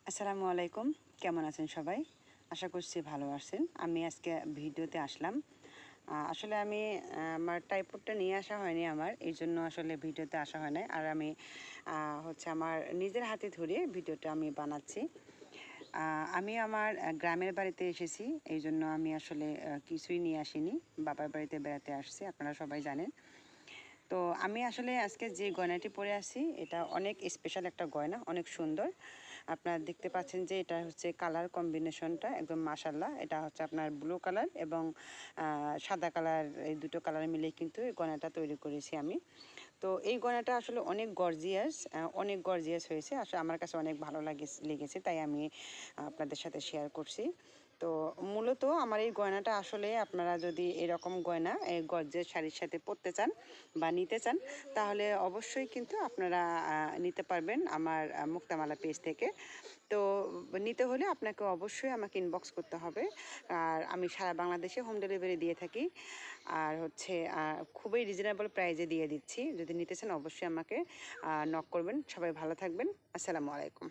আসসালামু আলাইকুম, কেমন আছেন সবাই? আশা করছি ভালো আছেন। আমি আজকে ভিডিওতে আসলাম। আসলে আমি আমার ট্রাইপডটা নিয়ে আসা হয়নি আমার, এই জন্য আসলে ভিডিওতে আসা হয় নাই। আর আমি হচ্ছে আমার নিজের হাতে ধরে ভিডিওটা আমি বানাচ্ছি। আমি আমার গ্রামের বাড়িতে এসেছি, এই জন্য আমি আসলে কিছুই নিয়ে আসিনি। বাবার বাড়িতে বেড়াতে আসছি, আপনারা সবাই জানেন। তো আমি আসলে আজকে যে গয়নাটি পরে আছি এটা অনেক স্পেশাল একটা গয়না, অনেক সুন্দর। আপনারা দেখতে পাচ্ছেন যে এটা হচ্ছে কালার কম্বিনেশনটা একদম মাশাল্লাহ। এটা হচ্ছে আপনার ব্লু কালার এবং সাদা কালার, এই দুটো কালার মিলে কিন্তু এই গয়নাটা তৈরি করেছি আমি। তো এই গয়নাটা আসলে অনেক গর্জিয়াস হয়েছে। আসলে আমার কাছে অনেক ভালো লেগেছে, তাই আমি আপনাদের সাথে শেয়ার করছি। তো মূলত আমার এই গয়নাটা আসলে আপনারা যদি এরকম গয়না এই গর্জিয়াস শাড়ির সাথে পরতে চান বা নিতে চান, তাহলে অবশ্যই কিন্তু আপনারা নিতে পারবেন আমার মুক্তামালা পেজ থেকে। তো নিতে হলে আপনাকে অবশ্যই আমাকে ইনবক্স করতে হবে। আর আমি সারা বাংলাদেশে হোম ডেলিভারি দিয়ে থাকি। আর হচ্ছে খুবই রিজনেবল প্রাইজে দিয়ে দিচ্ছি। যদি নিতে চান অবশ্যই আমাকে নক করবেন। সবাই ভালো থাকবেন। আসসালামু আলাইকুম।